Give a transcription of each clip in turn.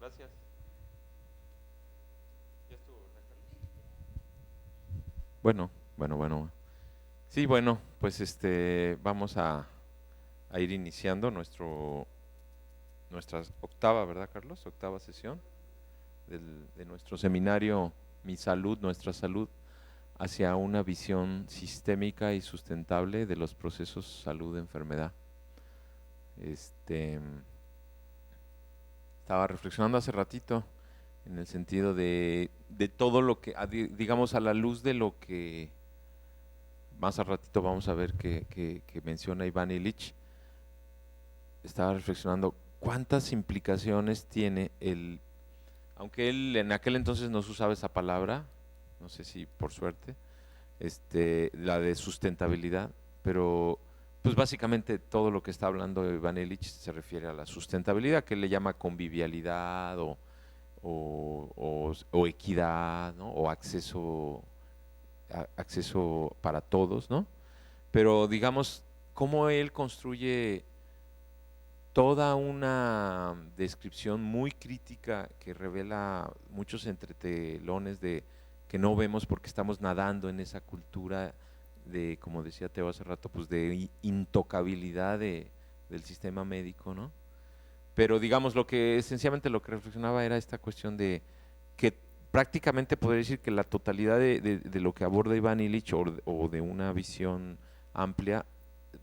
Gracias. ¿Ya estuvo, verdad, Carlos? Bueno. Sí, bueno, pues vamos a ir iniciando nuestra octava, ¿verdad, Carlos? Octava sesión de nuestro seminario Mi Salud, Nuestra Salud, hacia una visión sistémica y sustentable de los procesos salud-enfermedad. Estaba reflexionando hace ratito en el sentido de todo lo que, digamos, a la luz de lo que más al ratito vamos a ver que menciona Iván Illich. Estaba reflexionando cuántas implicaciones tiene aunque él en aquel entonces no se usaba esa palabra, no sé si por suerte, la de sustentabilidad, pero pues básicamente todo lo que está hablando Iván Illich se refiere a la sustentabilidad, que él le llama convivialidad o equidad, ¿no? O acceso para todos, ¿no? Pero digamos, cómo él construye toda una descripción muy crítica que revela muchos entretelones de que no vemos porque estamos nadando en esa cultura de, como decía Teo hace rato, pues de intocabilidad del sistema médico, ¿no? Pero digamos, esencialmente lo que reflexionaba era esta cuestión de que prácticamente podría decir que la totalidad de lo que aborda Iván Illich o de una visión amplia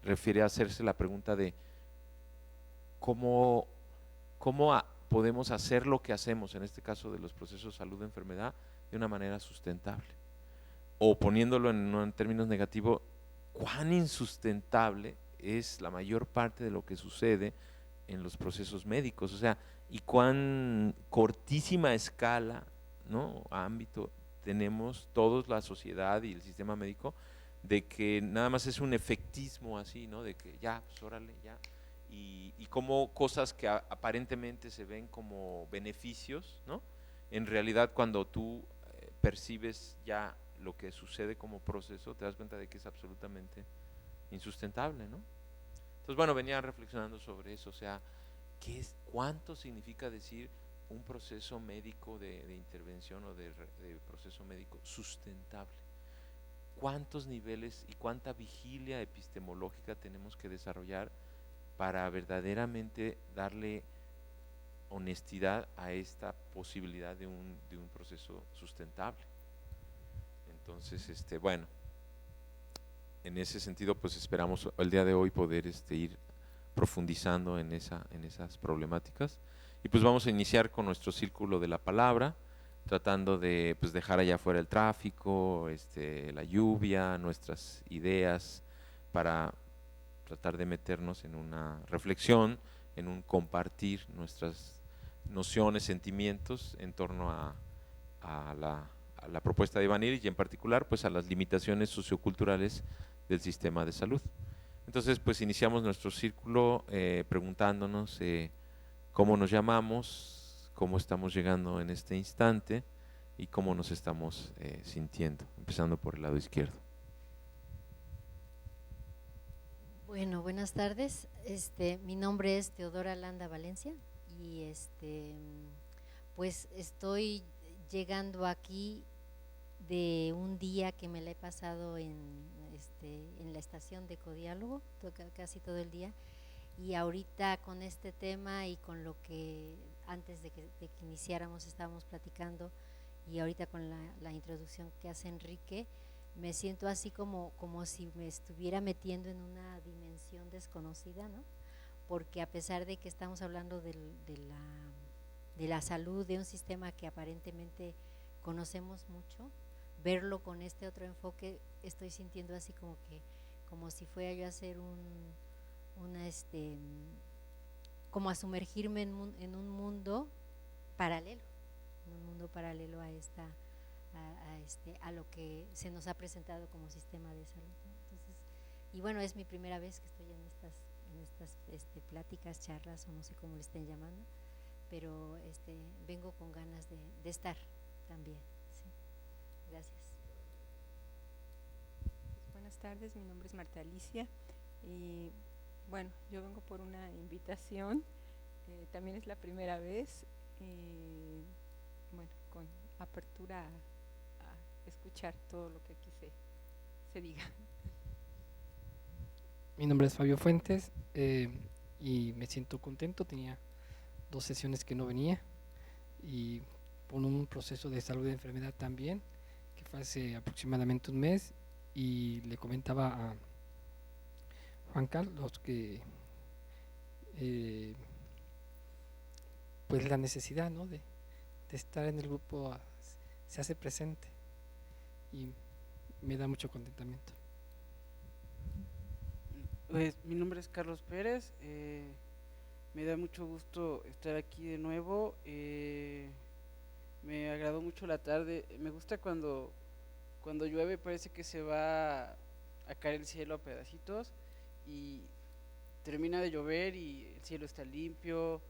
refiere a hacerse la pregunta de cómo, podemos hacer lo que hacemos, en este caso de los procesos salud-enfermedad, de una manera sustentable. O poniéndolo en términos negativos, cuán insustentable es la mayor parte de lo que sucede en los procesos médicos, o sea, y cuán cortísima escala, ¿no? Ámbito tenemos todos, la sociedad y el sistema médico, de que nada más es un efectismo así, ¿no? De que ya, pues órale, ya. Y como cosas que aparentemente se ven como beneficios, ¿no? En realidad cuando tú percibes ya lo que sucede como proceso, te das cuenta de que es absolutamente insustentable, ¿no? Entonces, bueno, venía reflexionando sobre eso, o sea, ¿cuánto significa decir un proceso médico de intervención o de proceso médico sustentable? ¿Cuántos niveles y cuánta vigilia epistemológica tenemos que desarrollar para verdaderamente darle honestidad a esta posibilidad de un proceso sustentable? Entonces, bueno, en ese sentido, pues esperamos el día de hoy poder ir profundizando en esas problemáticas. Y pues vamos a iniciar con nuestro círculo de la palabra, tratando de pues, dejar allá afuera el tráfico, la lluvia, nuestras ideas, para tratar de meternos en una reflexión, en un compartir nuestras nociones, sentimientos en torno a la propuesta de Iván Illich y en particular pues a las limitaciones socioculturales del sistema de salud. Entonces pues iniciamos nuestro círculo preguntándonos cómo nos llamamos, cómo estamos llegando en este instante y cómo nos estamos sintiendo, empezando por el lado izquierdo. Bueno, buenas tardes. Mi nombre es Teodora Landa Valencia y pues estoy llegando aquí de un día que me la he pasado en la estación de Codiálogo, casi todo el día, y ahorita con este tema y con lo que antes de que iniciáramos estábamos platicando, y ahorita con la introducción que hace Enrique, me siento así como si me estuviera metiendo en una dimensión desconocida, ¿no? Porque a pesar de que estamos hablando de la salud, de un sistema que aparentemente conocemos mucho, verlo con este otro enfoque, estoy sintiendo así como si fuera yo a hacer como a sumergirme en un mundo paralelo, a lo que se nos ha presentado como sistema de salud, ¿no? Entonces, y bueno, es mi primera vez que estoy en estas pláticas, charlas, o no sé cómo le estén llamando, pero vengo con ganas de estar también. ¿Sí? Gracias. Buenas tardes, mi nombre es Marta Alicia y bueno, yo vengo por una invitación, también es la primera vez bueno, con apertura a escuchar todo lo que aquí se diga. Mi nombre es Fabio Fuentes y me siento contento. Tenía 2 sesiones que no venía y por un proceso de salud de enfermedad también, que fue hace aproximadamente un mes, y le comentaba a Juan Carlos que pues la necesidad, ¿no?, de estar en el grupo se hace presente y me da mucho contentamiento. Pues mi nombre es Carlos Pérez, me da mucho gusto estar aquí de nuevo, me agradó mucho la tarde, me gusta cuando llueve, parece que se va a caer el cielo a pedacitos y termina de llover y el cielo está limpio,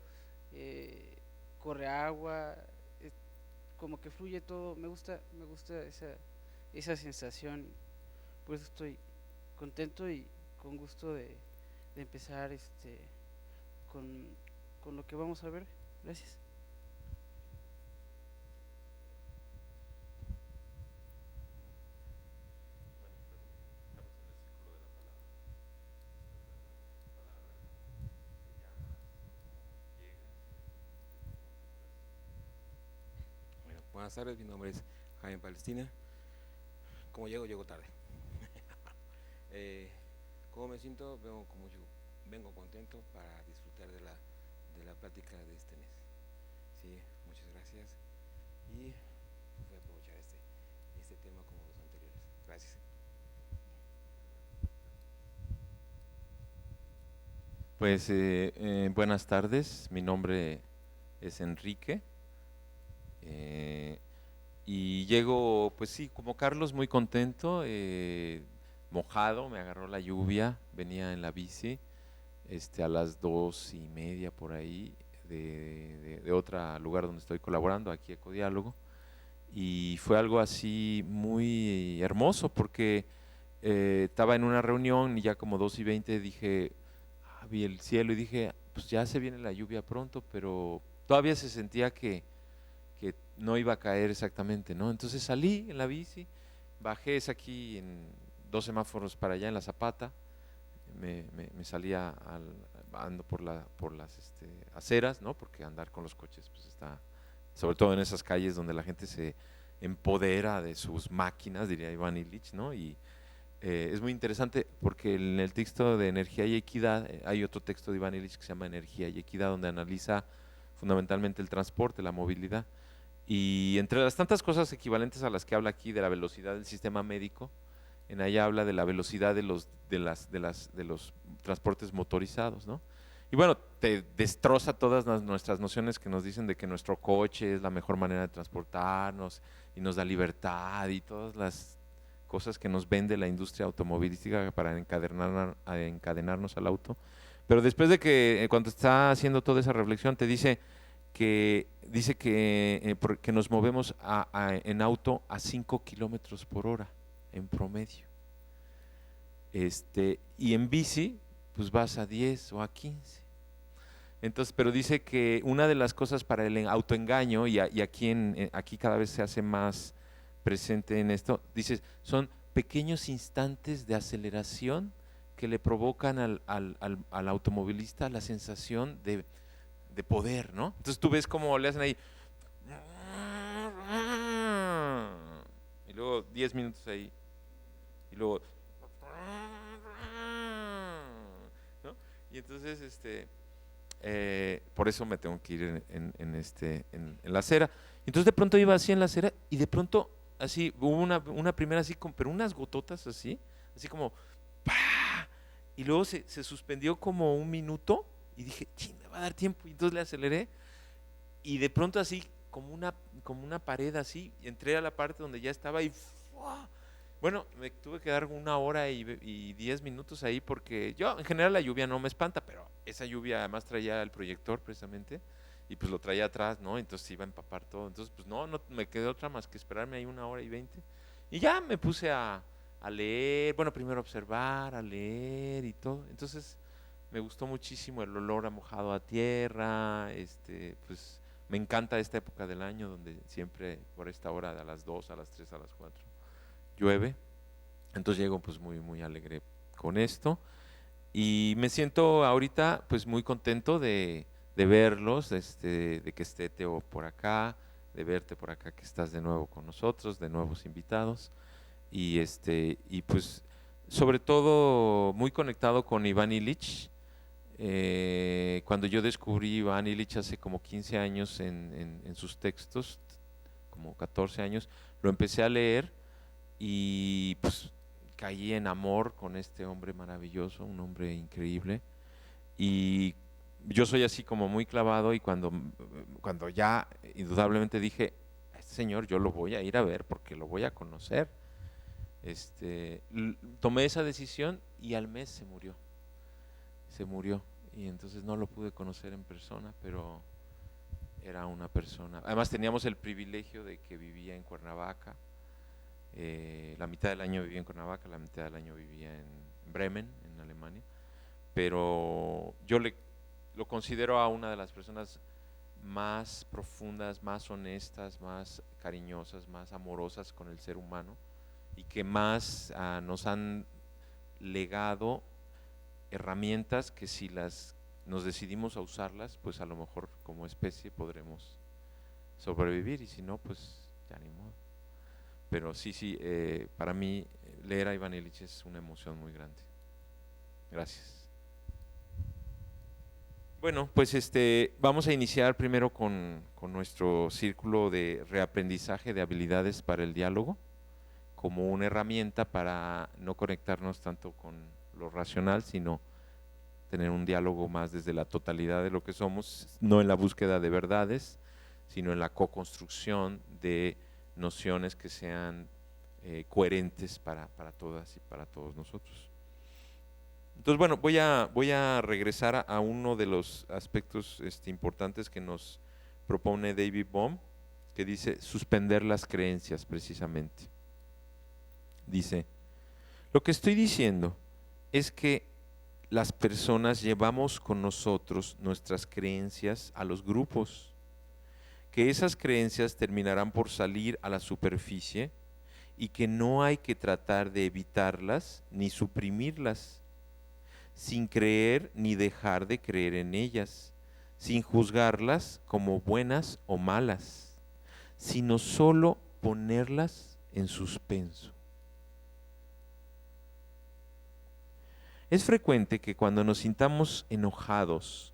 corre agua, como que fluye todo, me gusta esa sensación, por eso estoy contento y con gusto de empezar con lo que vamos a ver. Gracias. Bueno, buenas tardes, mi nombre es Jaime Palestina. Como llego tarde. ¿Cómo me siento? Vengo contento para disfrutar de la plática de este mes. Sí, muchas gracias. Y voy a aprovechar este tema como los anteriores. Gracias. Pues buenas tardes, mi nombre es Enrique y llego, pues sí, como Carlos, muy contento, mojado, me agarró la lluvia, venía en la bici a las 2:30 por ahí de otro lugar donde estoy colaborando, aquí Ecodiálogo, y fue algo así muy hermoso porque estaba en una reunión y ya como 2:20 dije, vi el cielo y dije, pues ya se viene la lluvia pronto, pero todavía se sentía que no iba a caer exactamente, ¿no? Entonces salí en la bici, bajé, es aquí en 2 semáforos para allá en la Zapata, me salía ando por las aceras, ¿no? Porque andar con los coches pues está, sobre todo en esas calles donde la gente se empodera de sus máquinas, diría Iván Illich, ¿no? Y es muy interesante porque en el texto de Energía y Equidad hay otro texto de Iván Illich que se llama Energía y Equidad, donde analiza fundamentalmente el transporte, la movilidad. Y entre las tantas cosas equivalentes a las que habla aquí de la velocidad del sistema médico, en allá habla de la velocidad de los transportes motorizados, ¿no? Y bueno, te destroza todas nuestras nociones que nos dicen de que nuestro coche es la mejor manera de transportarnos y nos da libertad y todas las cosas que nos vende la industria automovilística para encadenarnos al auto. Pero después de que, cuando está haciendo toda esa reflexión, te dice que nos movemos en auto a 5 kilómetros por hora en promedio. Y en bici, pues vas a 10 o a 15. Entonces, pero dice que una de las cosas para el autoengaño, y aquí cada vez se hace más presente en esto, dice, son pequeños instantes de aceleración que le provocan al automovilista la sensación de poder, ¿no? Entonces tú ves cómo le hacen ahí, y luego 10 minutos ahí, y luego, ¿no? Y entonces, por eso me tengo que ir en la acera. Entonces de pronto iba así en la acera y de pronto así hubo una primera así, pero unas gototas así como ¡pah! Y luego se suspendió como un minuto y dije, ching, me va a dar tiempo, y entonces le aceleré y de pronto así como una pared así, y entré a la parte donde ya estaba y ¡fua! Bueno, me tuve que dar 1 hora y 10 minutos ahí porque yo, en general la lluvia no me espanta, pero esa lluvia además traía el proyector precisamente y pues lo traía atrás, ¿no? Entonces iba a empapar todo, entonces pues no me quedé otra más que esperarme ahí 1 hora y 20 y ya me puse a leer, bueno, primero a observar, a leer y todo, entonces me gustó muchísimo el olor a mojado a tierra, pues Me encanta esta época del año donde siempre por esta hora, a las 2, a las 3, a las 4, llueve. Entonces llego pues muy alegre con esto. Y me siento ahorita pues muy contento de verlos, de que esté Teo por acá, de verte por acá, que estás de nuevo con nosotros, de nuevos invitados. Y pues sobre todo muy conectado con Iván Illich. Cuando yo descubrí Iván Illich hace como 15 años en sus textos, como 14 años, lo empecé a leer y pues caí en amor con este hombre maravilloso, un hombre increíble. Y yo soy así como muy clavado, y cuando ya indudablemente dije, este señor yo lo voy a ir a ver porque lo voy a conocer, tomé esa decisión y al mes se murió, y entonces no lo pude conocer en persona, pero era una persona, además teníamos el privilegio de que vivía en Cuernavaca. La mitad del año vivía en Cuernavaca, la mitad del año vivía en Bremen, en Alemania, pero yo lo considero a una de las personas más profundas, más honestas, más cariñosas, más amorosas con el ser humano, y que más nos han legado herramientas que si nos decidimos a usarlas, pues a lo mejor como especie podremos sobrevivir, y si no, pues ya ni modo. Pero sí, para mí leer a Iván Illich es una emoción muy grande. Gracias. Bueno, pues vamos a iniciar primero con nuestro círculo de reaprendizaje de habilidades para el diálogo, como una herramienta para no conectarnos tanto con lo racional, sino tener un diálogo más desde la totalidad de lo que somos, no en la búsqueda de verdades, sino en la co-construcción de nociones que sean coherentes para todas y para todos nosotros. Entonces, bueno, voy a regresar a uno de los aspectos importantes que nos propone David Bohm, que dice suspender las creencias, precisamente. Dice, lo que estoy diciendo es que las personas llevamos con nosotros nuestras creencias a los grupos, que esas creencias terminarán por salir a la superficie y que no hay que tratar de evitarlas ni suprimirlas, sin creer ni dejar de creer en ellas, sin juzgarlas como buenas o malas, sino solo ponerlas en suspenso. Es frecuente que cuando nos sintamos enojados,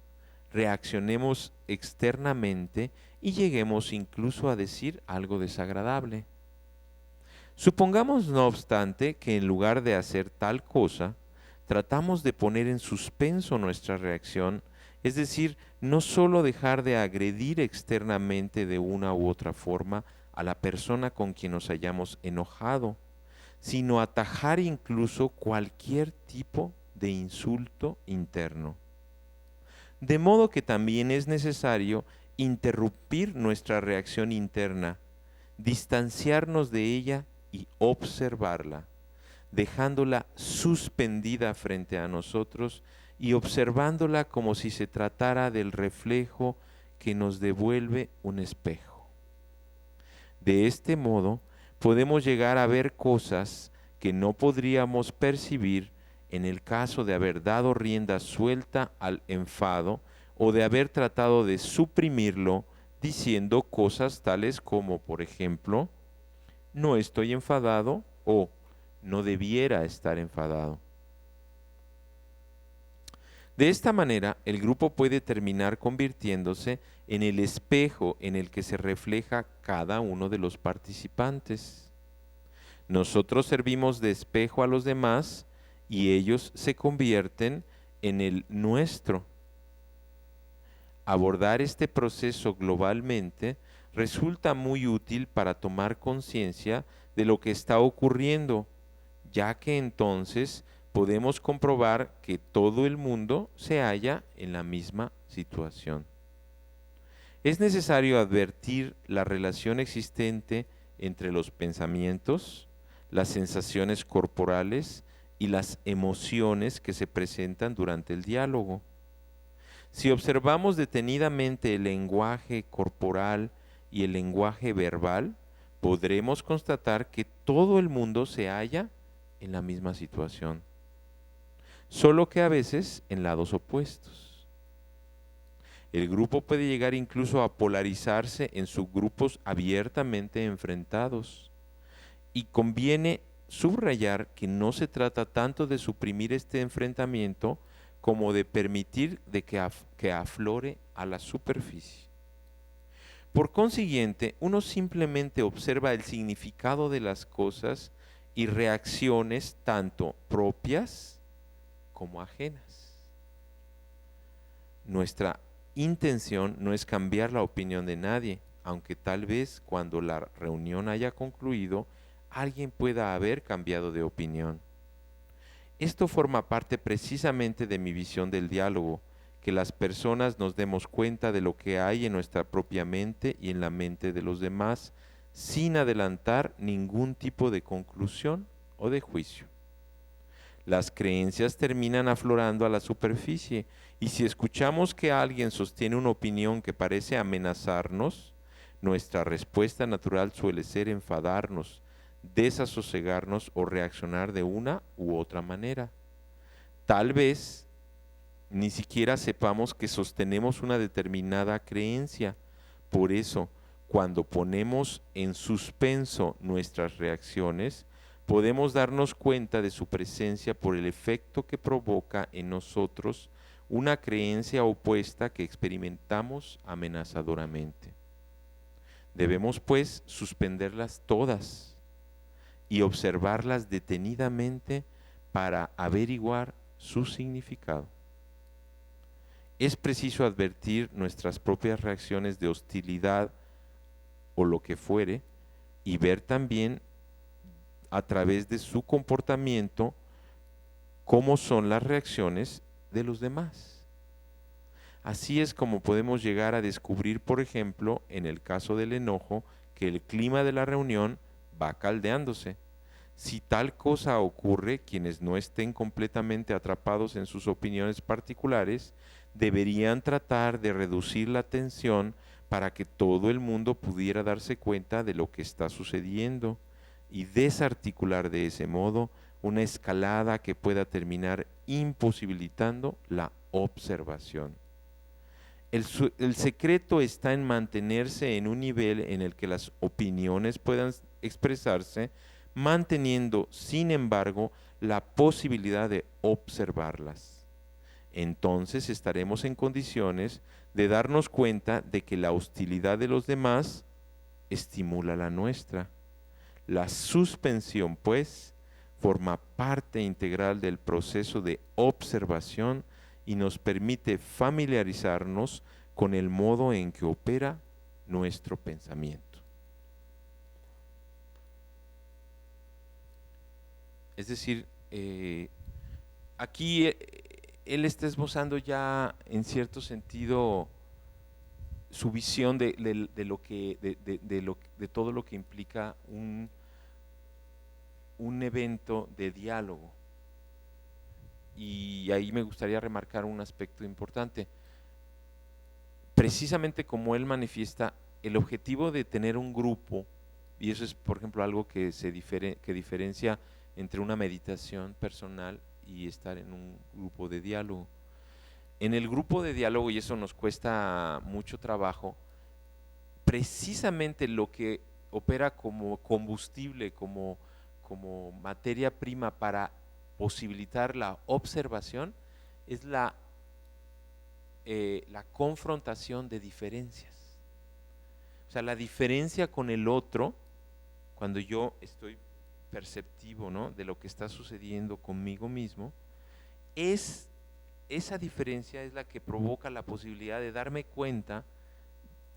reaccionemos externamente y lleguemos incluso a decir algo desagradable. Supongamos, no obstante, que en lugar de hacer tal cosa, tratamos de poner en suspenso nuestra reacción, es decir, no solo dejar de agredir externamente de una u otra forma a la persona con quien nos hayamos enojado, sino atajar incluso cualquier tipo de insulto interno. De modo que también es necesario interrumpir nuestra reacción interna, distanciarnos de ella y observarla, dejándola suspendida frente a nosotros y observándola como si se tratara del reflejo que nos devuelve un espejo. De este modo, podemos llegar a ver cosas que no podríamos percibir en el caso de haber dado rienda suelta al enfado o de haber tratado de suprimirlo diciendo cosas tales como, por ejemplo, no estoy enfadado o no debiera estar enfadado. De esta manera, el grupo puede terminar convirtiéndose en el espejo en el que se refleja cada uno de los participantes. Nosotros servimos de espejo a los demás y ellos se convierten en el nuestro. Abordar este proceso globalmente resulta muy útil para tomar conciencia de lo que está ocurriendo, ya que entonces podemos comprobar que todo el mundo se halla en la misma situación. Es necesario advertir la relación existente entre los pensamientos, las sensaciones corporales y las emociones que se presentan durante el diálogo. Si observamos detenidamente el lenguaje corporal y el lenguaje verbal, podremos constatar que todo el mundo se halla en la misma situación, solo que a veces en lados opuestos. El grupo puede llegar incluso a polarizarse en subgrupos abiertamente enfrentados. Y conviene subrayar que no se trata tanto de suprimir este enfrentamiento como de permitir que aflore a la superficie. Por consiguiente, uno simplemente observa el significado de las cosas y reacciones tanto propias como ajenas. Nuestra intención no es cambiar la opinión de nadie, aunque tal vez cuando la reunión haya concluido, alguien pueda haber cambiado de opinión. Esto forma parte precisamente de mi visión del diálogo, que las personas nos demos cuenta de lo que hay en nuestra propia mente y en la mente de los demás, sin adelantar ningún tipo de conclusión o de juicio. Las creencias terminan aflorando a la superficie, y si escuchamos que alguien sostiene una opinión que parece amenazarnos, nuestra respuesta natural suele ser enfadarnos, desasosegarnos o reaccionar de una u otra manera. Tal vez ni siquiera sepamos que sostenemos una determinada creencia. Por eso, cuando ponemos en suspenso nuestras reacciones, podemos darnos cuenta de su presencia por el efecto que provoca en nosotros una creencia opuesta que experimentamos amenazadoramente. Debemos, pues, suspenderlas todas y observarlas detenidamente para averiguar su significado. Es preciso advertir nuestras propias reacciones de hostilidad o lo que fuere, y ver también a través de su comportamiento cómo son las reacciones de los demás. Así es como podemos llegar a descubrir, por ejemplo, en el caso del enojo, que el clima de la reunión va caldeándose. Si tal cosa ocurre, quienes no estén completamente atrapados en sus opiniones particulares deberían tratar de reducir la tensión para que todo el mundo pudiera darse cuenta de lo que está sucediendo y desarticular de ese modo una escalada que pueda terminar imposibilitando la observación. El secreto está en mantenerse en un nivel en el que las opiniones puedan expresarse, manteniendo, sin embargo, la posibilidad de observarlas. Entonces estaremos en condiciones de darnos cuenta de que la hostilidad de los demás estimula la nuestra. La suspensión, pues, forma parte integral del proceso de observación y nos permite familiarizarnos con el modo en que opera nuestro pensamiento. Es decir, aquí él está esbozando ya en cierto sentido su visión de todo lo que implica un evento de diálogo. Y ahí me gustaría remarcar un aspecto importante. Precisamente como él manifiesta, el objetivo de tener un grupo, y eso es por ejemplo algo que diferencia entre una meditación personal y estar en un grupo de diálogo. En el grupo de diálogo, y eso nos cuesta mucho trabajo, precisamente lo que opera como combustible, como materia prima para posibilitar la observación, es la confrontación de diferencias. O sea, la diferencia con el otro, cuando yo estoy perceptivo, ¿no?, de lo que está sucediendo conmigo mismo, esa diferencia es la que provoca la posibilidad de darme cuenta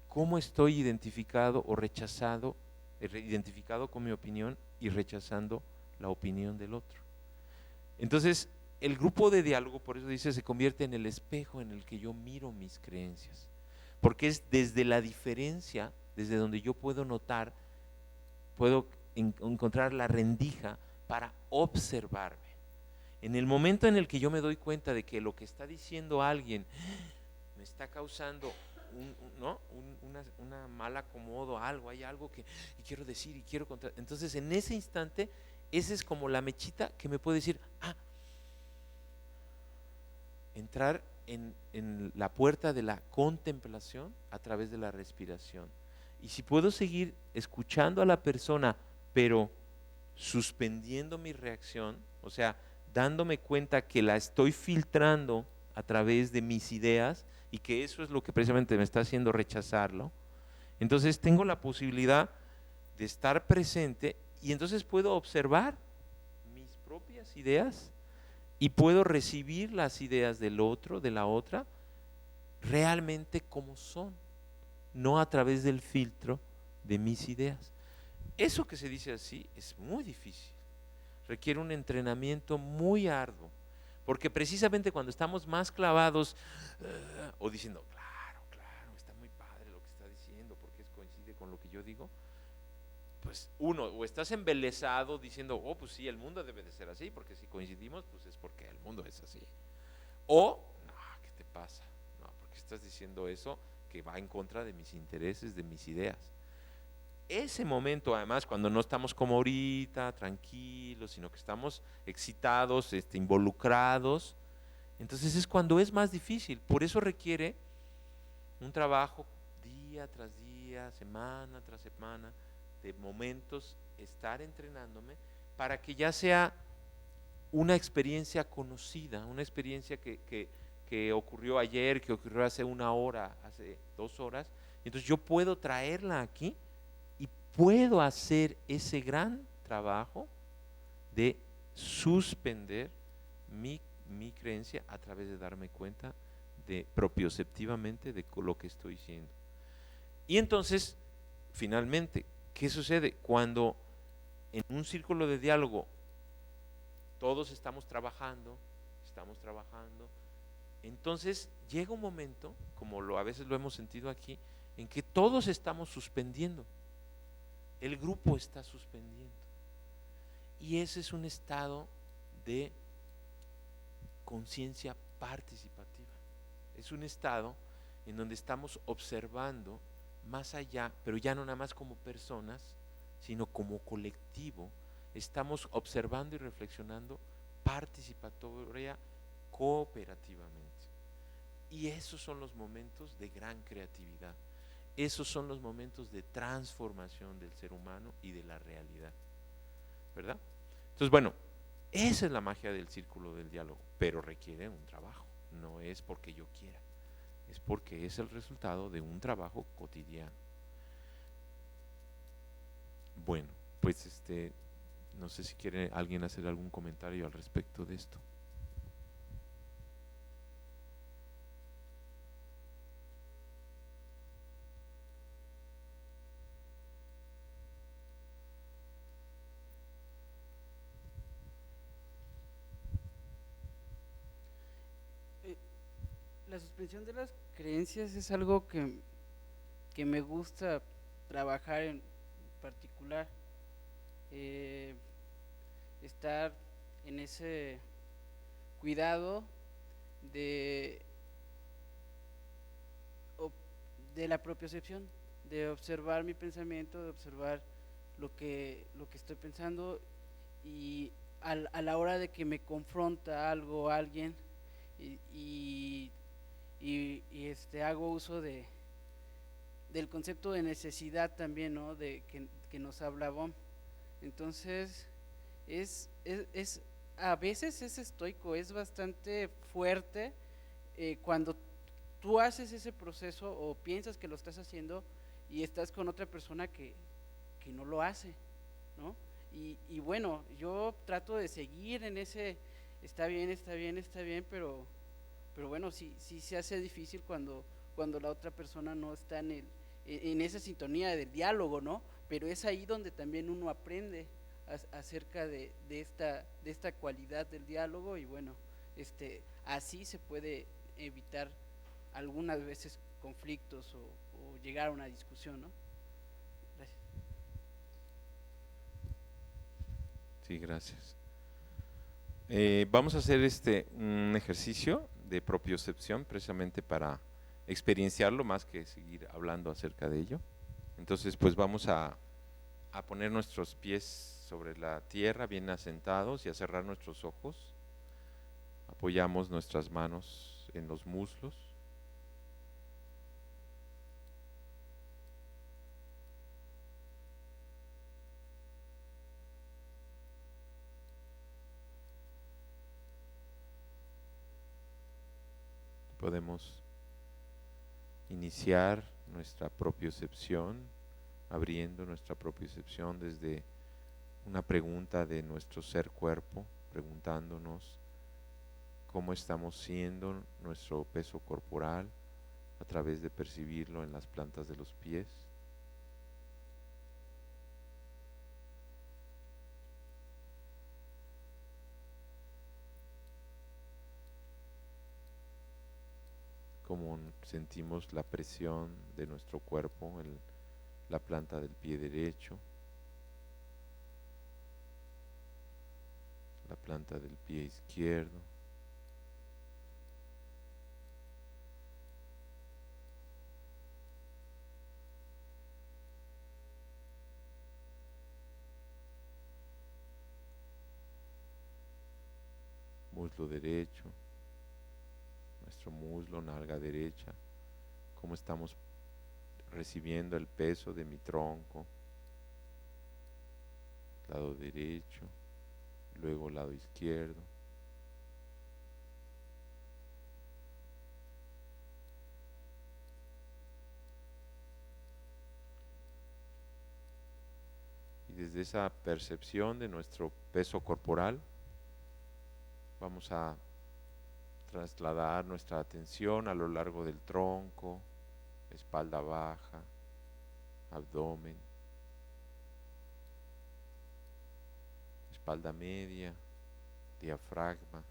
cómo estoy identificado o rechazado, identificado con mi opinión y rechazando la opinión del otro. Entonces, el grupo de diálogo, por eso dice, se convierte en el espejo en el que yo miro mis creencias, porque es desde la diferencia, desde donde yo puedo notar, puedo encontrar la rendija para observarme. En el momento en el que yo me doy cuenta de que lo que está diciendo alguien me está causando ¿no? Una mal acomodo, algo, hay algo que y quiero decir y quiero contar. Entonces en ese instante, esa es como la mechita que me puede decir, entrar en la puerta de la contemplación a través de la respiración. Y si puedo seguir escuchando a la persona, pero suspendiendo mi reacción, o sea, dándome cuenta que la estoy filtrando a través de mis ideas y que eso es lo que precisamente me está haciendo rechazarlo, entonces tengo la posibilidad de estar presente y entonces puedo observar mis propias ideas y puedo recibir las ideas del otro, de la otra, realmente como son, no a través del filtro de mis ideas. Eso que se dice así es muy difícil, requiere un entrenamiento muy arduo, porque precisamente cuando estamos más clavados o diciendo, claro, está muy padre lo que está diciendo, porque coincide con lo que yo digo, pues uno, o estás embelesado diciendo, pues sí, el mundo debe de ser así, porque si coincidimos, pues es porque el mundo es así. O, no, ¿qué te pasa? No, porque estás diciendo eso que va en contra de mis intereses, de mis ideas. Ese momento, además, cuando no estamos como ahorita, tranquilos, sino que estamos excitados, involucrados, entonces es cuando es más difícil. Por eso requiere un trabajo día tras día, semana tras semana, de momentos, estar entrenándome para que ya sea una experiencia conocida, una experiencia que ocurrió ayer, que ocurrió hace 1 hora, hace 2 horas. Entonces yo puedo traerla aquí y puedo hacer ese gran trabajo de suspender mi creencia a través de darme cuenta de propioceptivamente de lo que estoy siendo. Y entonces, finalmente, ¿qué sucede? Cuando en un círculo de diálogo todos estamos trabajando, entonces llega un momento, como a veces lo hemos sentido aquí, en que todos estamos suspendiendo, el grupo está suspendiendo, y ese es un estado de conciencia participativa, es un estado en donde estamos observando más allá, pero ya no nada más como personas, sino como colectivo, estamos observando y reflexionando participatoria, cooperativamente. Y esos son los momentos de gran creatividad, esos son los momentos de transformación del ser humano y de la realidad, ¿verdad? Entonces, bueno, esa es la magia del círculo del diálogo, pero requiere un trabajo, no es porque yo quiera, es porque es el resultado de un trabajo cotidiano. Bueno, pues no sé si quiere alguien hacer algún comentario al respecto de esto. La suspensión de las creencias es algo que me gusta trabajar en particular. Estar en ese cuidado de la propiocepción, de observar mi pensamiento, de observar lo que estoy pensando, y a la hora de que me confronta algo, alguien, y hago uso del concepto de necesidad también, ¿no? De que nos habla Bohm. Entonces a veces es estoico, es bastante fuerte cuando tú haces ese proceso o piensas que lo estás haciendo y estás con otra persona que no lo hace, ¿no? Y bueno, yo trato de seguir en ese, está bien, pero bueno, sí se hace difícil cuando la otra persona no está en esa sintonía del diálogo, ¿no? Pero es ahí donde también uno aprende acerca de esta cualidad del diálogo, y bueno, así se puede evitar algunas veces conflictos o llegar a una discusión, ¿no? Gracias. Sí, gracias. Vamos a hacer un ejercicio de propiocepción precisamente para experienciarlo más que seguir hablando acerca de ello. Entonces, pues vamos a poner nuestros pies sobre la tierra, bien asentados, y a cerrar nuestros ojos. Apoyamos nuestras manos en los muslos. Podemos iniciar nuestra propiocepción, abriendo nuestra propiocepción desde una pregunta de nuestro ser cuerpo, preguntándonos cómo estamos siendo nuestro peso corporal a través de percibirlo en las plantas de los pies. Cómo sentimos la presión de nuestro cuerpo en la planta del pie derecho, la planta del pie izquierdo, muslo derecho, nuestro muslo, nalga derecha, cómo estamos recibiendo el peso de mi tronco, lado derecho, luego lado izquierdo. Y desde esa percepción de nuestro peso corporal, vamos a trasladar nuestra atención a lo largo del tronco, espalda baja, abdomen, espalda media, diafragma,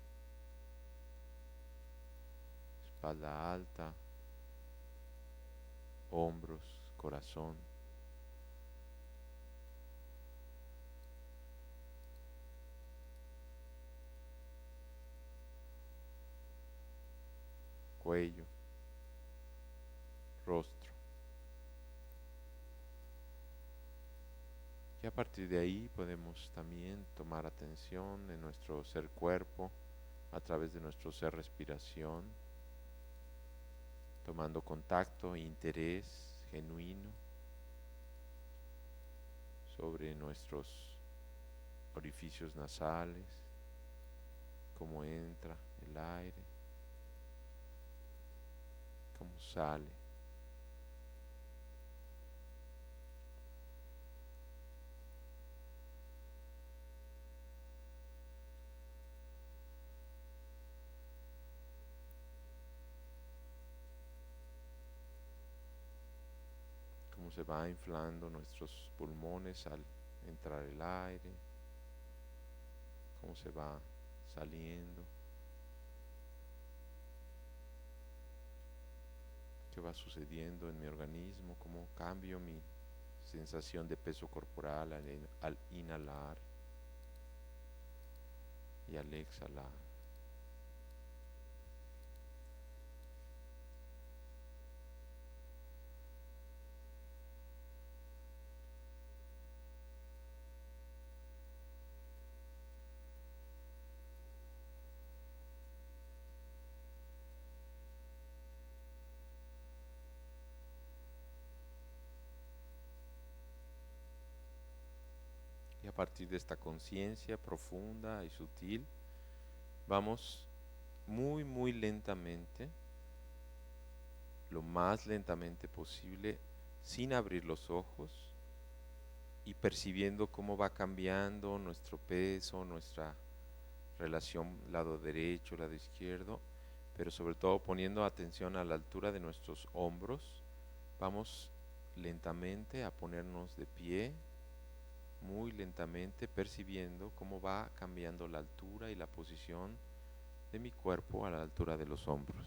espalda alta, hombros, corazón. Cuello, rostro. Y a partir de ahí podemos también tomar atención en nuestro ser cuerpo a través de nuestro ser respiración, tomando contacto e interés genuino sobre nuestros orificios nasales, cómo entra el aire, cómo sale. Cómo se va inflando nuestros pulmones al entrar el aire, cómo se va saliendo. ¿Qué va sucediendo en mi organismo? ¿Cómo cambio mi sensación de peso corporal al inhalar y al exhalar? Y a partir de esta conciencia profunda y sutil, vamos muy lentamente, lo más lentamente posible, sin abrir los ojos y percibiendo cómo va cambiando nuestro peso, nuestra relación lado derecho, lado izquierdo, pero sobre todo poniendo atención a la altura de nuestros hombros. Vamos lentamente a ponernos de pie, muy lentamente, percibiendo cómo va cambiando la altura y la posición de mi cuerpo a la altura de los hombros.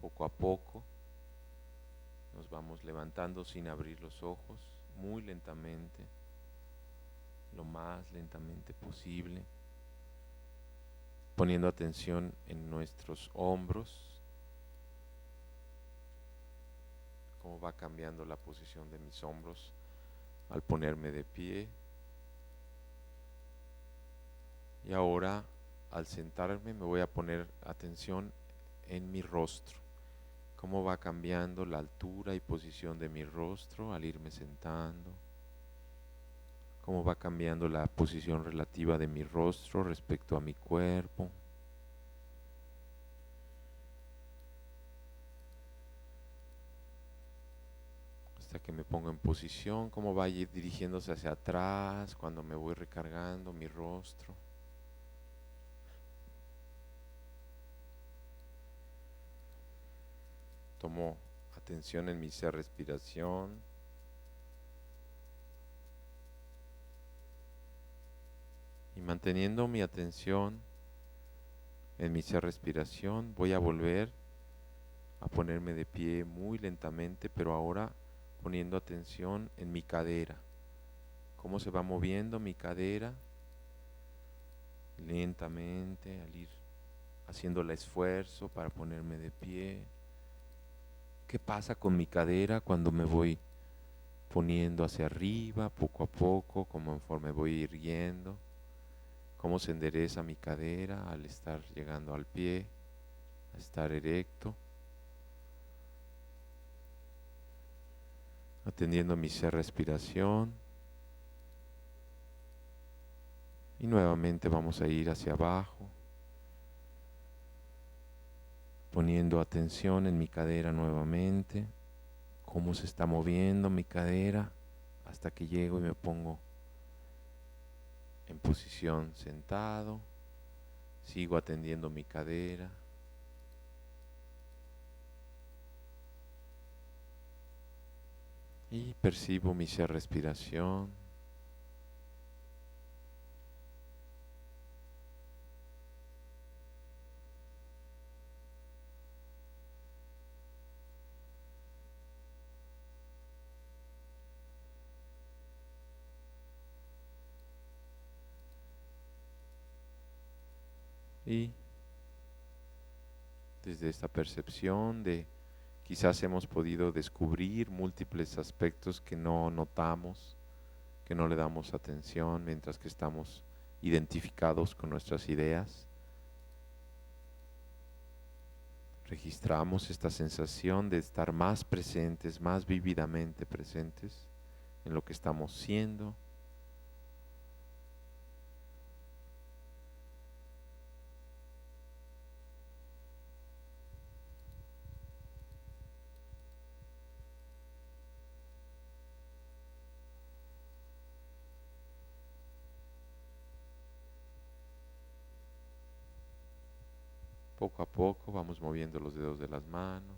Poco a poco nos vamos levantando sin abrir los ojos, muy lentamente, lo más lentamente posible, poniendo atención en nuestros hombros, cómo va cambiando la posición de mis hombros al ponerme de pie. Y ahora, al sentarme, me voy a poner atención en mi rostro, cómo va cambiando la altura y posición de mi rostro al irme sentando, cómo va cambiando la posición relativa de mi rostro respecto a mi cuerpo. Hasta que me pongo en posición, cómo va a ir dirigiéndose hacia atrás cuando me voy recargando mi rostro. Tomo atención en mi respiración. Y manteniendo mi atención en mi respiración, voy a volver a ponerme de pie muy lentamente, pero ahora poniendo atención en mi cadera. Cómo se va moviendo mi cadera lentamente al ir haciendo el esfuerzo para ponerme de pie. ¿Qué pasa con mi cadera cuando me voy poniendo hacia arriba, poco a poco, conforme voy irguiendo? ¿Cómo se endereza mi cadera al estar llegando al pie, a estar erecto? Atendiendo mi respiración. Y nuevamente vamos a ir hacia abajo, poniendo atención en mi cadera nuevamente, cómo se está moviendo mi cadera hasta que llego y me pongo en posición sentado. Sigo atendiendo mi cadera. Y percibo mi respiración. Y desde esta percepción de quizás hemos podido descubrir múltiples aspectos que no notamos, que no le damos atención mientras que estamos identificados con nuestras ideas. Registramos esta sensación de estar más presentes, más vívidamente presentes en lo que estamos siendo. Poco a poco vamos moviendo los dedos de las manos,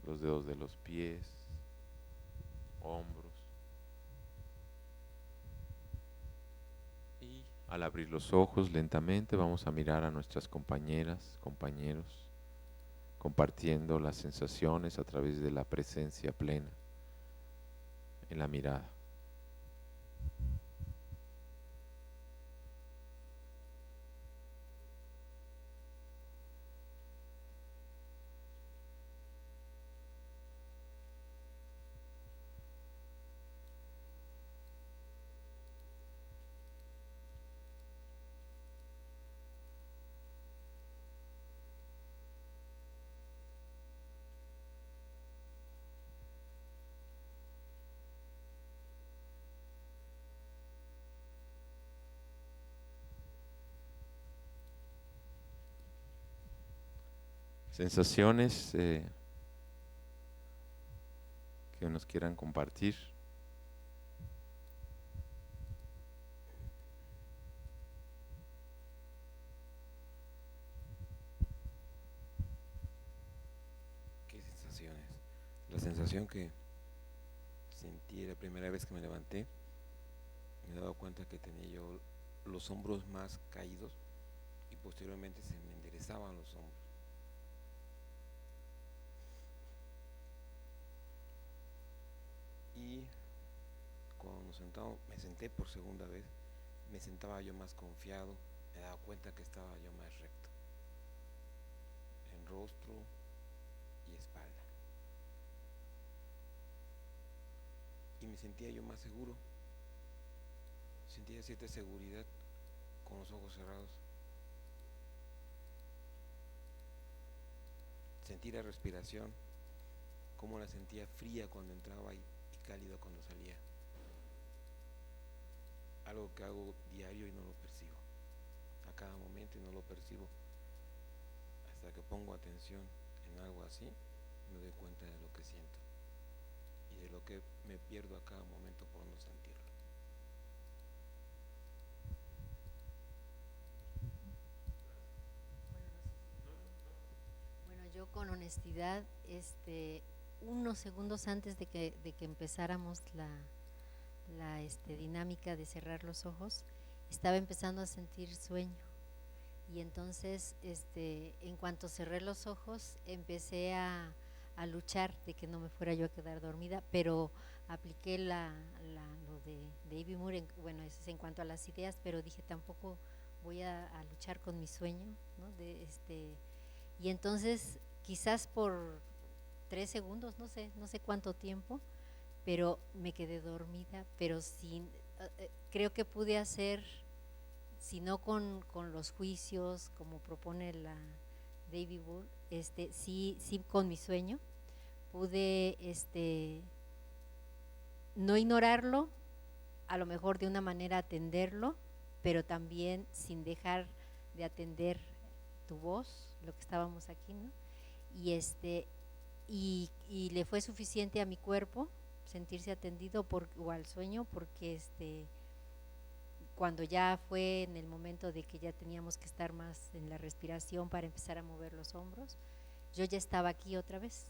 los dedos de los pies, hombros. Y al abrir los ojos lentamente vamos a mirar a nuestras compañeras, compañeros, compartiendo las sensaciones a través de la presencia plena en la mirada. Sensaciones que nos quieran compartir. ¿Qué sensaciones? La sensación que sentí la primera vez que me levanté, me he dado cuenta que tenía yo los hombros más caídos y posteriormente se me enderezaban los hombros. Y cuando me senté por segunda vez, me sentaba yo más confiado me daba cuenta que estaba yo más recto en rostro y espalda. Y me sentía yo más seguro, sentía cierta seguridad con los ojos cerrados. Sentí la respiración, cómo la sentía fría cuando entraba y cálida cuando salía. Algo que hago diario y no lo percibo, a cada momento, y no lo percibo hasta que pongo atención en algo así, me doy cuenta de lo que siento y de lo que me pierdo a cada momento por no sentirlo. Bueno, yo con honestidad, unos segundos antes de que empezáramos la dinámica de cerrar los ojos, estaba empezando a sentir sueño. Y entonces, en cuanto cerré los ojos, empecé a luchar de que no me fuera yo a quedar dormida, pero apliqué lo de Ivy Moore, bueno, eso es en cuanto a las ideas, pero dije tampoco voy a luchar con mi sueño, ¿no? Y entonces, quizás por 3 segundos, no sé cuánto tiempo, pero me quedé dormida, pero creo que pude hacer, si no con los juicios, como propone la David Wood, sí con mi sueño, pude no ignorarlo, a lo mejor de una manera atenderlo, pero también sin dejar de atender tu voz, lo que estábamos aquí, ¿no? Y le fue suficiente a mi cuerpo sentirse atendido o al sueño, porque cuando ya fue en el momento de que ya teníamos que estar más en la respiración para empezar a mover los hombros, yo ya estaba aquí otra vez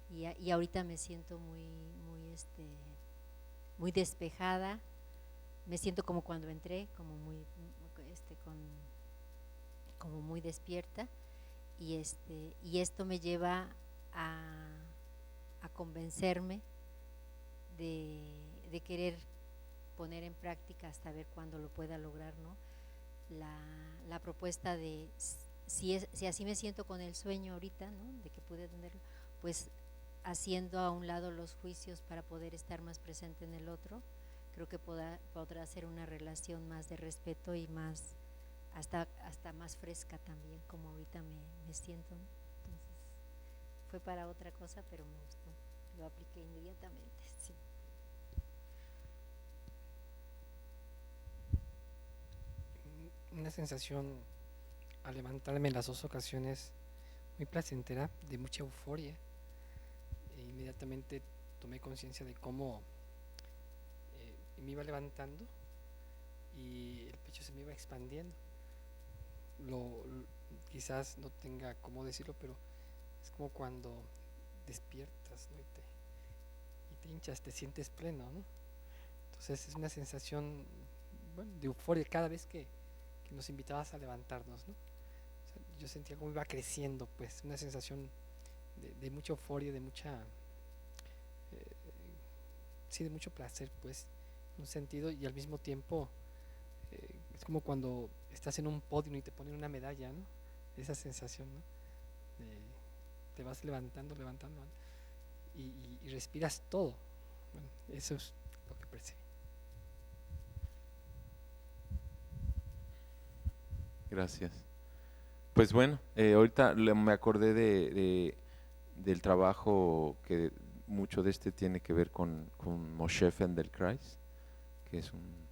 y ahorita me siento muy despejada, me siento como cuando entré, como muy despierta, y esto me lleva a convencerme de querer poner en práctica hasta ver cuándo lo pueda lograr, ¿no? La propuesta de si así me siento con el sueño ahorita, ¿no? De que pude tenerlo, pues haciendo a un lado los juicios para poder estar más presente en el otro, creo que podrá ser una relación más de respeto y más hasta más fresca también, como ahorita me siento, ¿no? Entonces fue para otra cosa, pero me gustó, lo apliqué inmediatamente, sí. Una sensación al levantarme en las 2 ocasiones muy placentera, de mucha euforia. E inmediatamente tomé conciencia de cómo me iba levantando y el pecho se me iba expandiendo. Quizás no tenga cómo decirlo, pero es como cuando despiertas, ¿no? y te hinchas, te sientes pleno, ¿no? Entonces es una sensación, bueno, de euforia cada vez que nos invitabas a levantarnos, ¿no? O sea, yo sentía como iba creciendo, pues, una sensación de mucha euforia, de mucha, sí, de mucho placer, pues, en un sentido, y al mismo tiempo es como cuando estás en un podio y te ponen una medalla, ¿no? Esa sensación, ¿no? Te vas levantando y respiras todo. Bueno, eso es lo que percibí. Gracias. Pues bueno, ahorita me acordé del trabajo que mucho de tiene que ver con Moshe Feldenkrais, que es un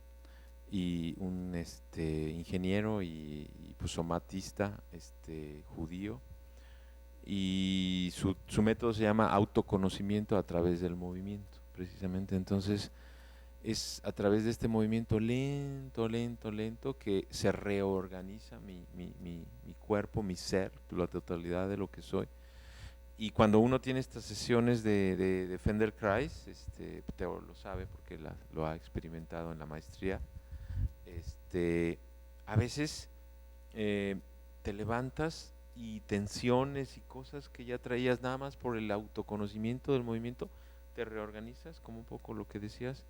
ingeniero y pues somatista judío, y su método se llama autoconocimiento a través del movimiento, precisamente. Entonces es a través de este movimiento lento que se reorganiza mi cuerpo, mi ser, la totalidad de lo que soy. Y cuando uno tiene estas sesiones de Feldenkrais, Teo lo sabe porque lo ha experimentado en la maestría, a veces te levantas y tensiones y cosas que ya traías nada más por el autoconocimiento del movimiento, te reorganizas, como un poco lo que decías,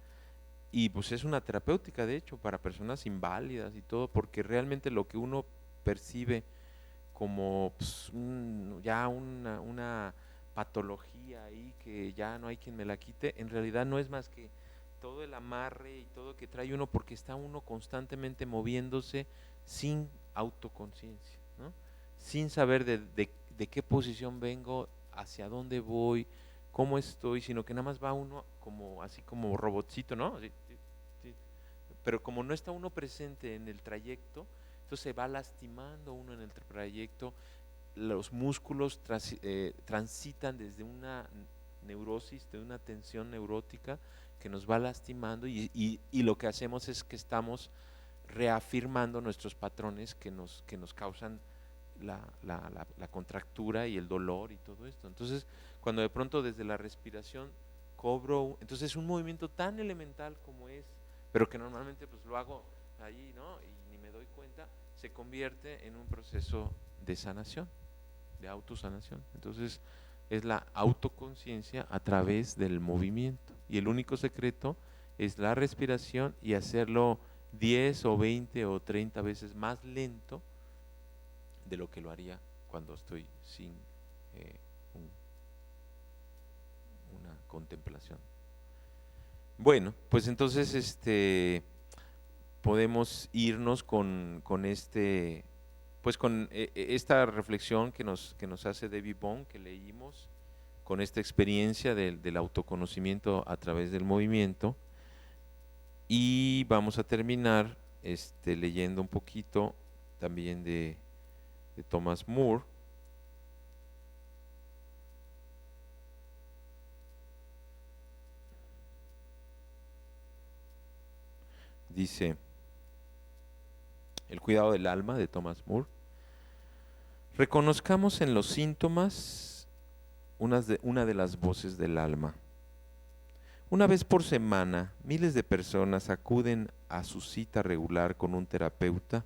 y pues es una terapéutica, de hecho, para personas inválidas y todo, porque realmente lo que uno percibe como pues, ya una patología ahí que ya no hay quien me la quite, en realidad no es más que todo el amarre y todo que trae uno, porque está uno constantemente moviéndose sin autoconciencia, ¿no? Sin saber de qué posición vengo, hacia dónde voy, cómo estoy, sino que nada más va uno como así como robotcito, ¿no? Así, pero como no está uno presente en el trayecto, entonces se va lastimando uno en el trayecto, los músculos transitan desde una neurosis, de una tensión neurótica que nos va lastimando y lo que hacemos es que estamos reafirmando nuestros patrones que nos causan la contractura y el dolor y todo esto. Entonces, cuando de pronto desde la respiración entonces es un movimiento tan elemental como es, pero que normalmente pues lo hago ahí, ¿no? Y ni me doy cuenta, se convierte en un proceso de sanación, de autosanación. Entonces, es la autoconciencia a través del movimiento. Y el único secreto es la respiración y hacerlo 10 o 20 o 30 veces más lento de lo que lo haría cuando estoy sin una contemplación. Bueno, pues entonces podemos irnos con esta reflexión que nos hace David Bohm, que leímos, con esta experiencia del autoconocimiento a través del movimiento, y vamos a terminar leyendo un poquito también de Thomas Moore. Dice: El cuidado del alma, de Thomas Moore. Reconozcamos en los síntomas una de las voces del alma. Una vez por semana, miles de personas acuden a su cita regular con un terapeuta,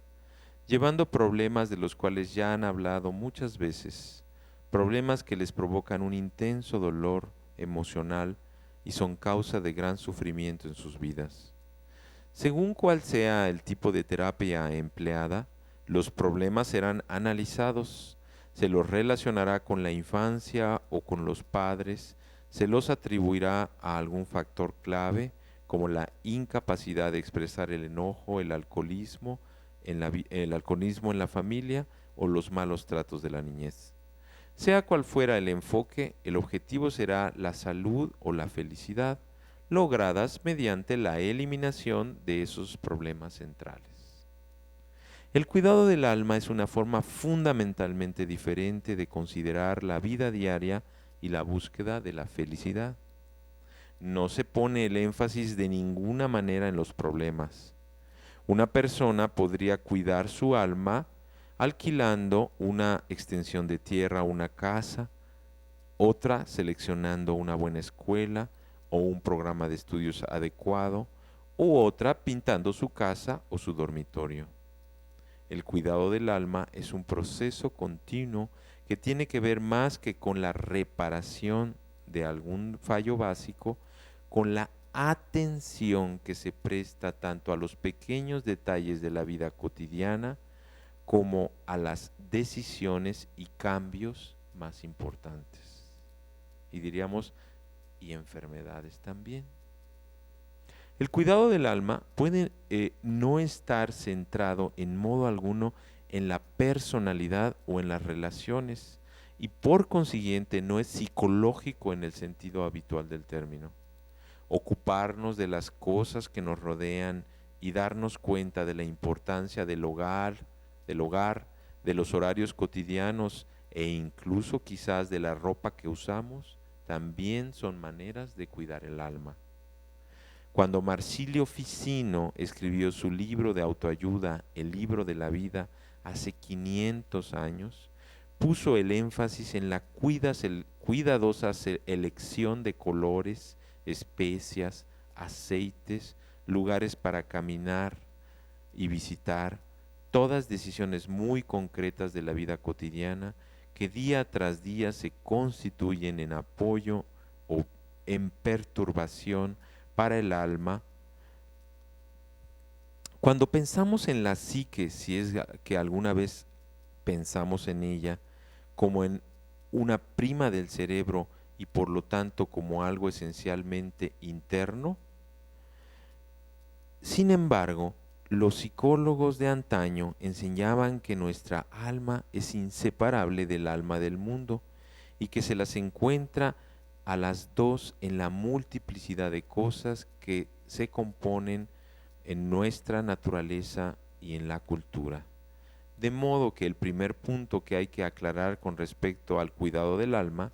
llevando problemas de los cuales ya han hablado muchas veces, problemas que les provocan un intenso dolor emocional y son causa de gran sufrimiento en sus vidas. Según cuál sea el tipo de terapia empleada, los problemas serán analizados, se los relacionará con la infancia o con los padres, se los atribuirá a algún factor clave, como la incapacidad de expresar el enojo, el alcoholismo en la familia o los malos tratos de la niñez. Sea cual fuera el enfoque, el objetivo será la salud o la felicidad, logradas mediante la eliminación de esos problemas centrales. El cuidado del alma es una forma fundamentalmente diferente de considerar la vida diaria y la búsqueda de la felicidad. No se pone el énfasis de ninguna manera en los problemas. Una persona podría cuidar su alma alquilando una extensión de tierra o una casa, otra seleccionando una buena escuela o un programa de estudios adecuado, u otra pintando su casa o su dormitorio. El cuidado del alma es un proceso continuo que tiene que ver más que con la reparación de algún fallo básico, con la atención que se presta tanto a los pequeños detalles de la vida cotidiana como a las decisiones y cambios más importantes. Y diríamos, y enfermedades también. El cuidado del alma puede no estar centrado en modo alguno en la personalidad o en las relaciones, y por consiguiente no es psicológico en el sentido habitual del término. Ocuparnos de las cosas que nos rodean y darnos cuenta de la importancia del hogar, de los horarios cotidianos e incluso quizás de la ropa que usamos, también son maneras de cuidar el alma. Cuando Marsilio Ficino escribió su libro de autoayuda, El libro de la vida, hace 500 años, puso el énfasis en la cuidadosa elección de colores, especias, aceites, lugares para caminar y visitar, todas decisiones muy concretas de la vida cotidiana que día tras día se constituyen en apoyo o en perturbación para el alma, Cuando pensamos en la psique, si es que alguna vez pensamos en ella como en una prima del cerebro y por lo tanto como algo esencialmente interno, sin embargo, los psicólogos de antaño enseñaban que nuestra alma es inseparable del alma del mundo y que se las encuentra a las dos en la multiplicidad de cosas que se componen en nuestra naturaleza y en la cultura. De modo que el primer punto que hay que aclarar con respecto al cuidado del alma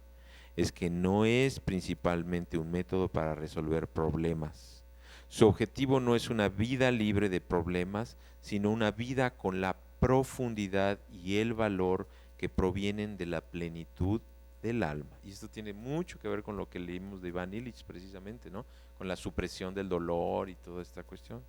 es que no es principalmente un método para resolver problemas. Su objetivo no es una vida libre de problemas, sino una vida con la profundidad y el valor que provienen de la plenitud del alma. Y esto tiene mucho que ver con lo que leímos de Ivan Illich precisamente, ¿no? Con la supresión del dolor y toda esta cuestión.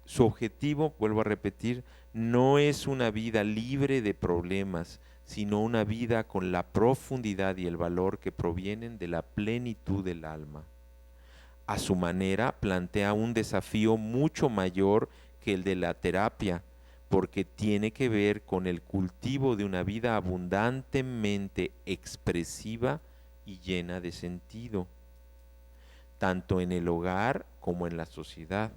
Su objetivo, vuelvo a repetir, no es una vida libre de problemas, sino una vida con la profundidad y el valor que provienen de la plenitud del alma. A su manera, plantea un desafío mucho mayor que el de la terapia, porque tiene que ver con el cultivo de una vida abundantemente expresiva y llena de sentido, tanto en el hogar como en la sociedad.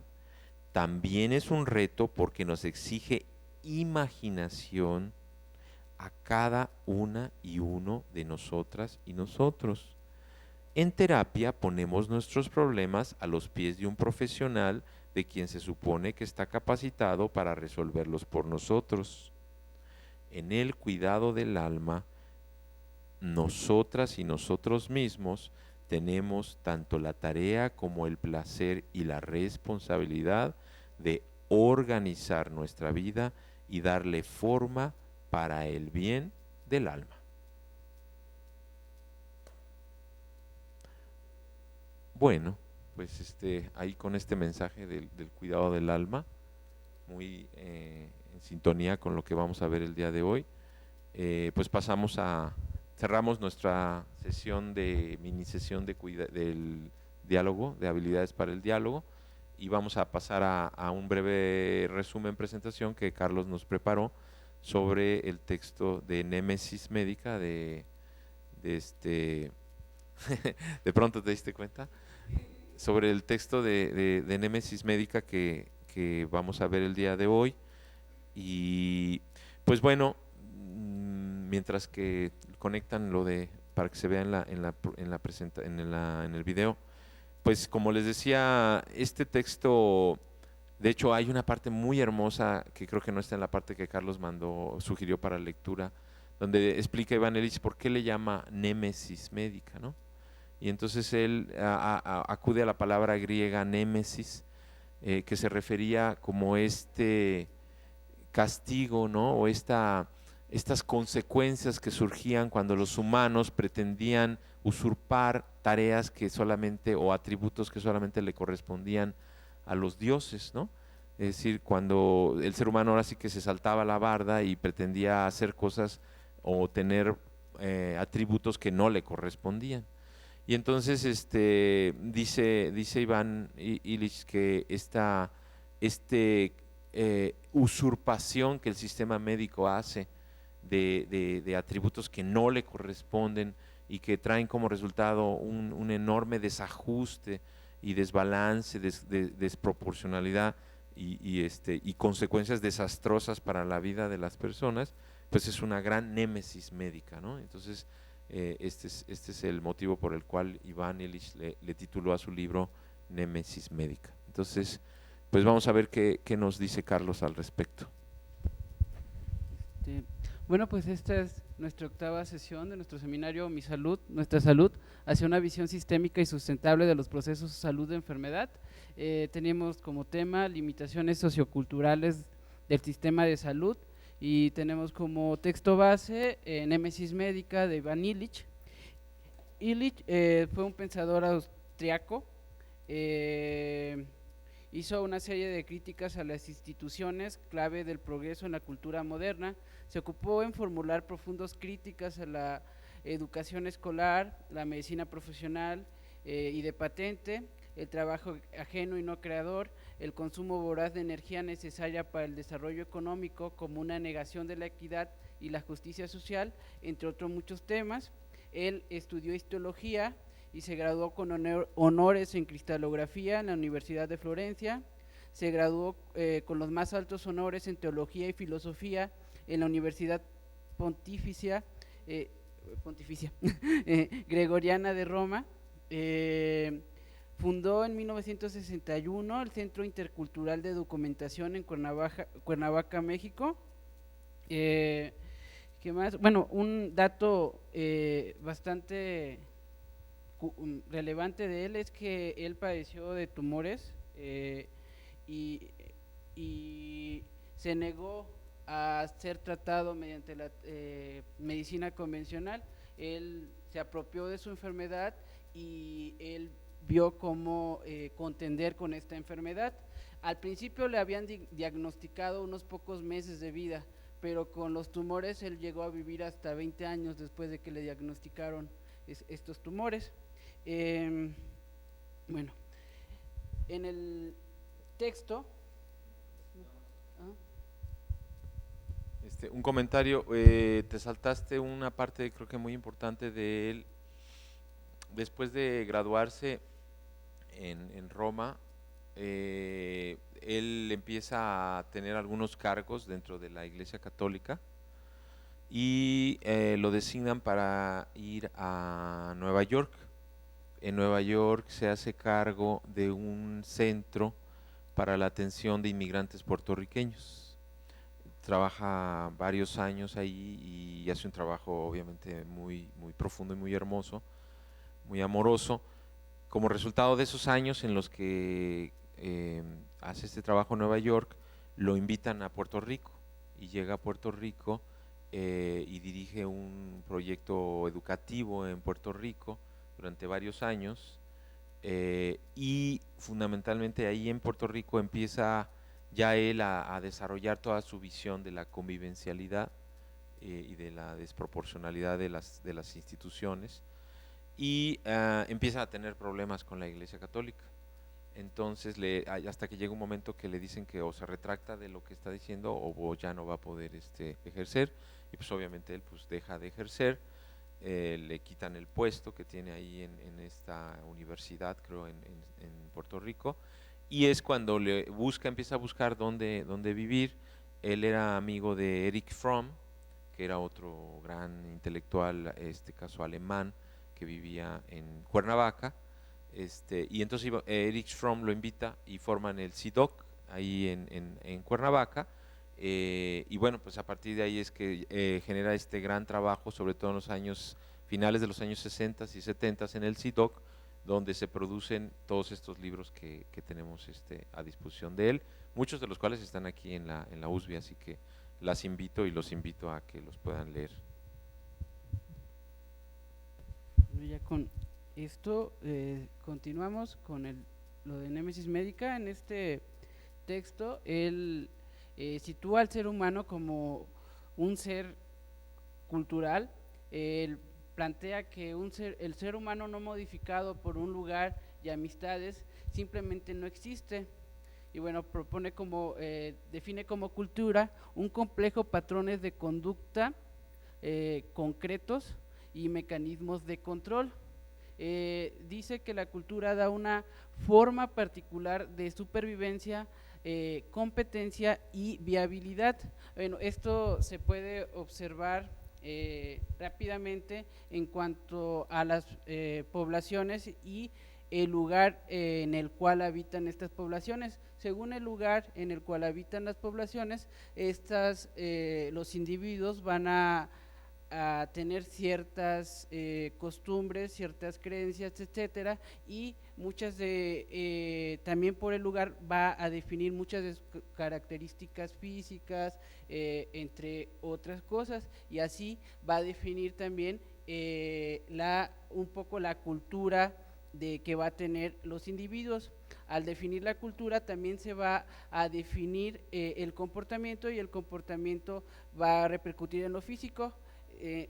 También es un reto porque nos exige imaginación a cada una y uno de nosotras y nosotros. En terapia ponemos nuestros problemas a los pies de un profesional de quien se supone que está capacitado para resolverlos por nosotros. En el cuidado del alma, nosotras y nosotros mismos tenemos tanto la tarea como el placer y la responsabilidad de organizar nuestra vida y darle forma para el bien del alma. Bueno, pues ahí con este mensaje del cuidado del alma, muy en sintonía con lo que vamos a ver el día de hoy, pues cerramos nuestra mini sesión del diálogo, de habilidades para el diálogo, y vamos a pasar a un breve resumen, presentación que Carlos nos preparó sobre el texto de Némesis Médica de ¿de pronto te diste cuenta? Sobre el texto de Némesis Médica que vamos a ver el día de hoy. Y pues bueno, mientras que conectan para que se vea en el video, pues como les decía, este texto, de hecho hay una parte muy hermosa que creo que no está en la parte que Carlos sugirió para lectura, donde explica Ivan Illich por qué le llama Némesis Médica, ¿no? Y entonces él acude a la palabra griega némesis, que se refería como castigo, ¿no? O estas consecuencias que surgían cuando los humanos pretendían usurpar tareas o atributos que solamente le correspondían a los dioses, ¿no? Es decir, cuando el ser humano ahora sí que se saltaba la barda y pretendía hacer cosas o tener atributos que no le correspondían. Y entonces dice Ivan Illich que esta usurpación que el sistema médico hace de atributos que no le corresponden y que traen como resultado un enorme desajuste y desbalance, desproporcionalidad y consecuencias desastrosas para la vida de las personas, pues es una gran némesis médica, ¿no? Entonces, este es el motivo por el cual Ivan Illich le tituló a su libro Némesis Médica. Entonces, pues vamos a ver qué nos dice Carlos al respecto. Bueno, pues esta es nuestra octava sesión de nuestro seminario Mi Salud, Nuestra Salud, hacia una visión sistémica y sustentable de los procesos de salud de enfermedad. Teníamos como tema limitaciones socioculturales del sistema de salud, y tenemos como texto base Némesis Médica de Ivan Illich. Illich fue un pensador austriaco, hizo una serie de críticas a las instituciones clave del progreso en la cultura moderna, se ocupó en formular profundas críticas a la educación escolar, la medicina profesional y de patente, el trabajo ajeno y no creador, el consumo voraz de energía necesaria para el desarrollo económico como una negación de la equidad y la justicia social, entre otros muchos temas. Él estudió histología y se graduó con honores en cristalografía en la Universidad de Florencia. Se graduó con los más altos honores en teología y filosofía en la Universidad Pontificia Gregoriana de Roma. Fundó en 1961 el Centro Intercultural de Documentación en Cuernavaca, México. ¿Qué más? Bueno, un dato bastante relevante de él es que él padeció de tumores y se negó a ser tratado mediante la medicina convencional. Él se apropió de su enfermedad y él vio cómo contender con esta enfermedad. Al principio le habían diagnosticado unos pocos meses de vida, pero con los tumores él llegó a vivir hasta 20 años después de que le diagnosticaron estos tumores. Bueno, en el texto… Un comentario, te saltaste una parte creo que muy importante de él. Después de graduarse en Roma, él empieza a tener algunos cargos dentro de la Iglesia Católica y lo designan para ir a Nueva York. En Nueva York se hace cargo de un centro para la atención de inmigrantes puertorriqueños. Trabaja varios años ahí y hace un trabajo obviamente muy, muy profundo y muy hermoso, muy amoroso. Como resultado de esos años en los que hace este trabajo en Nueva York, lo invitan a Puerto Rico y llega a Puerto Rico y dirige un proyecto educativo en Puerto Rico durante varios años y fundamentalmente ahí en Puerto Rico empieza ya él a desarrollar toda su visión de la convivencialidad y de la desproporcionalidad de las instituciones y empieza a tener problemas con la Iglesia Católica. Entonces hasta que llega un momento que le dicen que o se retracta de lo que está diciendo o ya no va a poder ejercer, y pues obviamente él pues deja de ejercer. Le quitan el puesto que tiene ahí en esta universidad, creo en Puerto Rico, y es cuando empieza a buscar dónde vivir. Él era amigo de Erich Fromm, que era otro gran intelectual, caso alemán, que vivía en Cuernavaca, y entonces Erich Fromm lo invita y forman el CIDOC ahí en Cuernavaca, y bueno, pues a partir de ahí es que genera este gran trabajo, sobre todo en los años finales de los años 60 y 70 en el CIDOC, donde se producen todos estos libros que tenemos a disposición de él, muchos de los cuales están aquí en la USB, así que los invito a que los puedan leer. Ya con esto continuamos con lo de Némesis Médica. En este texto él sitúa al ser humano como un ser cultural. Él plantea que el ser humano no modificado por un lugar y amistades simplemente no existe. Y bueno, define como cultura un complejo patrones de conducta concretos y mecanismos de control. Dice que la cultura da una forma particular de supervivencia, competencia y viabilidad. Bueno, esto se puede observar rápidamente en cuanto a las poblaciones y el lugar en el cual habitan estas poblaciones. Según el lugar en el cual habitan las poblaciones, los individuos van a tener ciertas costumbres, ciertas creencias, etcétera, y también por el lugar va a definir muchas características físicas, entre otras cosas, y así va a definir también un poco la cultura que va a tener los individuos. Al definir la cultura también se va a definir el comportamiento, y el comportamiento va a repercutir en lo físico.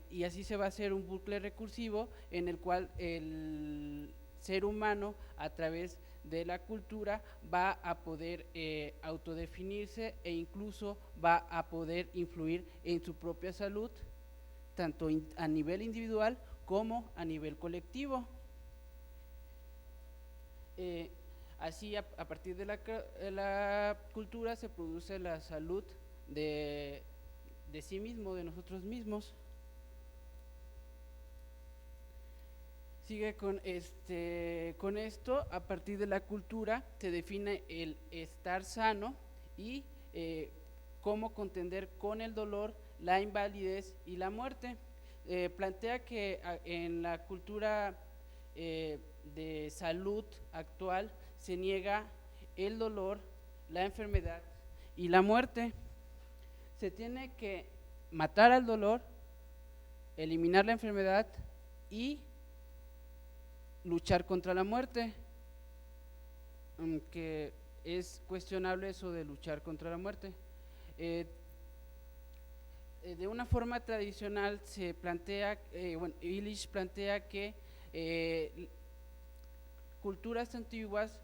Y así se va a hacer un bucle recursivo en el cual el ser humano, a través de la cultura va a poder autodefinirse e incluso va a poder influir en su propia salud, tanto a nivel individual como a nivel colectivo. Así, a partir de la cultura se produce la salud de sí mismo, de nosotros mismos. Sigue con esto, a partir de la cultura se define el estar sano y cómo contender con el dolor, la invalidez y la muerte. Plantea que en la cultura de salud actual se niega el dolor, la enfermedad y la muerte. Se tiene que matar al dolor, eliminar la enfermedad y luchar contra la muerte, aunque es cuestionable eso de luchar contra la muerte. De una forma tradicional se plantea, Illich plantea que culturas antiguas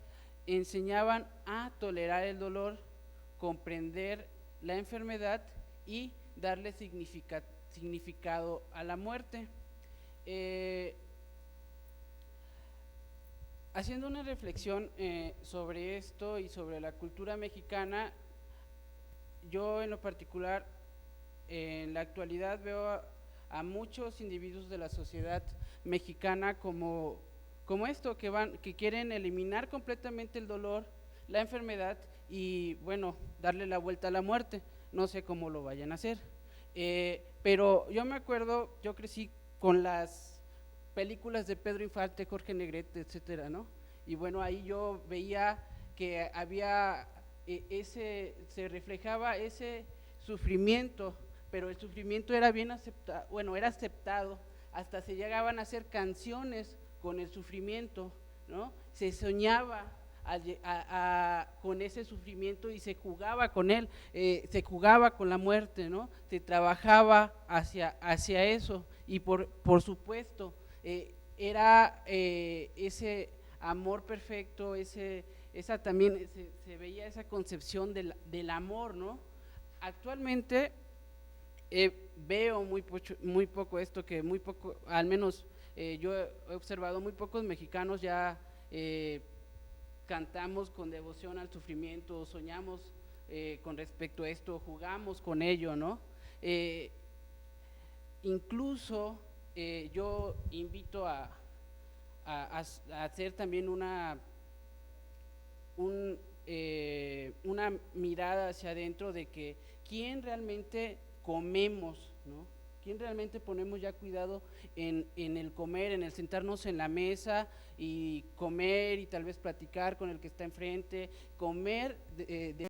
enseñaban a tolerar el dolor, comprender la enfermedad y darle significado a la muerte. Haciendo una reflexión sobre esto y sobre la cultura mexicana, yo en lo particular en la actualidad veo a muchos individuos de la sociedad mexicana como esto, que quieren eliminar completamente el dolor, la enfermedad y bueno, darle la vuelta a la muerte. No sé cómo lo vayan a hacer, pero yo me acuerdo, yo crecí con las películas de Pedro Infante, Jorge Negrete, etcétera, ¿no? Y bueno, ahí yo veía que había se reflejaba ese sufrimiento, pero el sufrimiento era bien aceptado, bueno, era aceptado, hasta se llegaban a hacer canciones con el sufrimiento, ¿no? Se soñaba con ese sufrimiento y se jugaba con él, se jugaba con la muerte, ¿no? Se trabajaba hacia eso y por supuesto era ese amor perfecto, también se veía esa concepción del amor, ¿no? Actualmente veo muy poco esto, que muy poco, al menos yo he observado muy pocos mexicanos ya cantamos con devoción al sufrimiento, soñamos con respecto a esto, jugamos con ello, ¿no? Incluso yo invito a hacer también una mirada hacia adentro de que quién realmente comemos, ¿no? ¿Quién realmente ponemos ya cuidado en el comer, en el sentarnos en la mesa y comer y tal vez platicar con el que está enfrente, comer de